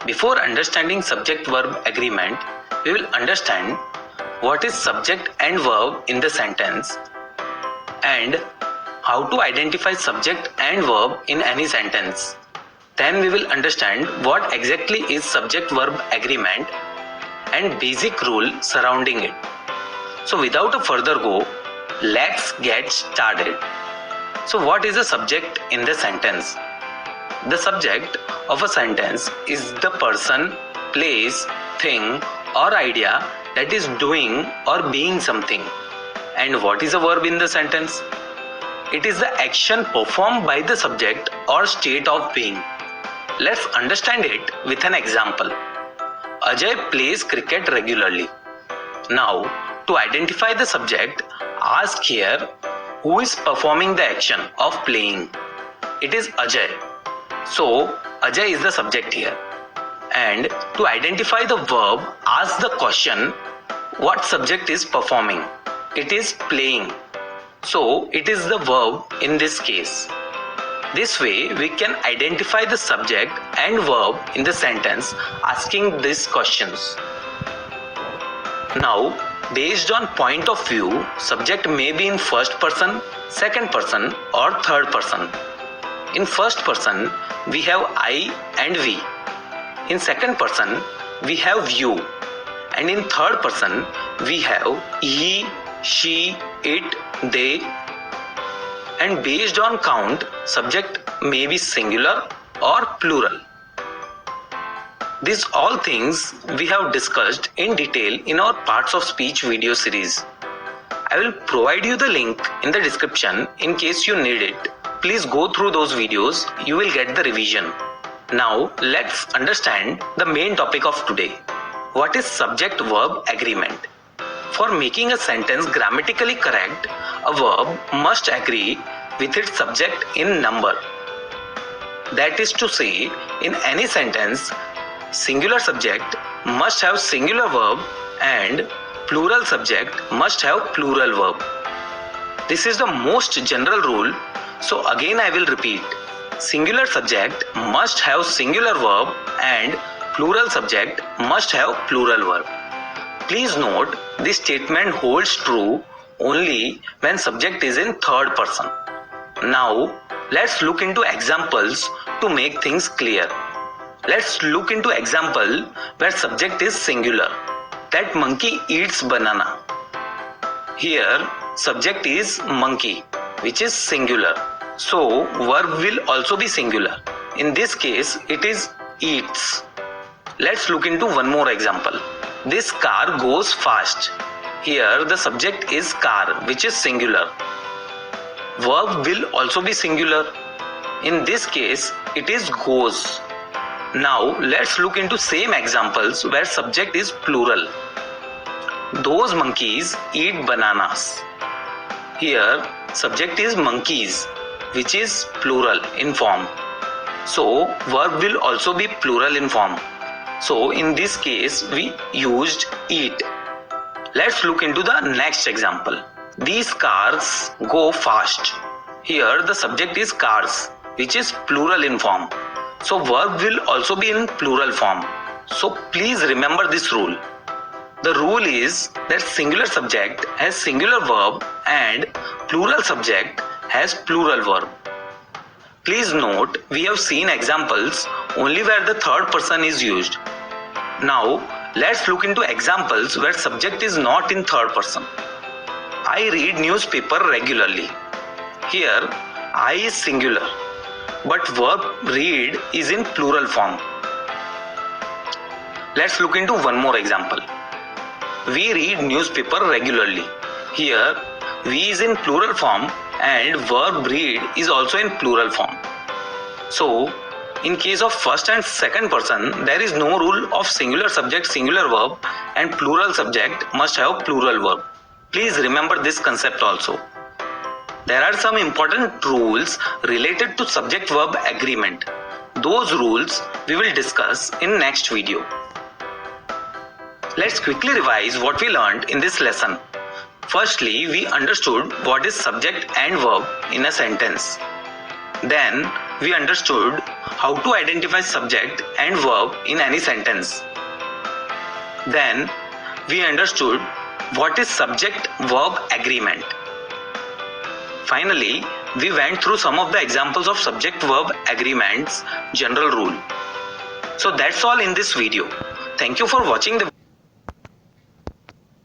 Before understanding subject-verb agreement, we will understand what is subject and verb in the sentence and how to identify subject and verb in any sentence. Then we will understand what exactly is subject-verb agreement and basic rule surrounding it. So without a further go, let's get started. So what is a subject in the sentence? The subject of a sentence is the person, place, thing or idea that is doing or being something. And what is a verb in the sentence? It is the action performed by the subject or state of being. Let's understand it with an example. Ajay plays cricket regularly. Now, to identify the subject, ask here who is performing the action of playing. It is Ajay. So, Ajay is the subject here. And to identify the verb, ask the question what subject is performing. It is playing. So, it is the verb in this case. This way, we can identify the subject and verb in the sentence asking these questions. Now, based on point of view, subject may be in first person, second person or third person. In first person, we have I and we. In second person, we have you. And in third person, we have he, she, it, they. And based on count, subject may be singular or plural. These all things we have discussed in detail in our Parts of Speech video series. I will provide you the link in the description in case you need it. Please go through those videos, you will get the revision. Now let's understand the main topic of today. What is subject-verb agreement? For making a sentence grammatically correct, a verb must agree with its subject in number. That is to say, in any sentence, singular subject must have singular verb and plural subject must have plural verb. This is the most general rule, so again I will repeat. Singular subject must have singular verb and plural subject must have plural verb. Please note, this statement holds true only when subject is in third person. Now, let's look into examples to make things clear. Let's look into example where subject is singular. That monkey eats banana. Here, subject is monkey, which is singular. So, verb will also be singular. In this case, it is eats. Let's look into one more example. This car goes fast. Here, the subject is car, which is singular. Verb will also be singular. In this case, it is goes. Now, let's look into same examples where subject is plural. Those monkeys eat bananas. Here, subject is monkeys, which is plural in form. So, verb will also be plural in form. So, in this case, we used eat. Let's look into the next example. These cars go fast. Here, the subject is cars, which is plural in form. So, verb will also be in plural form. So, please remember this rule. The rule is that singular subject has singular verb and plural subject has plural verb. Please note, we have seen examples only where the third person is used. Now, let's look into examples where subject is not in third person. I read newspaper regularly. Here, I is singular, but verb read is in plural form. Let's look into one more example. We read newspaper regularly. Here, we is in plural form and verb read is also in plural form. So, in case of first and second person, there is no rule of singular subject, singular verb and plural subject must have plural verb. Please remember this concept also. There are some important rules related to subject-verb agreement. Those rules we will discuss in next video. Let's quickly revise what we learned in this lesson. Firstly, we understood what is subject and verb in a sentence. Then, we understood how to identify subject and verb in any sentence. Then we understood what is subject-verb agreement. Finally, we went through some of the examples of subject-verb agreements general rule. So that's all in this video. Thank you for watching the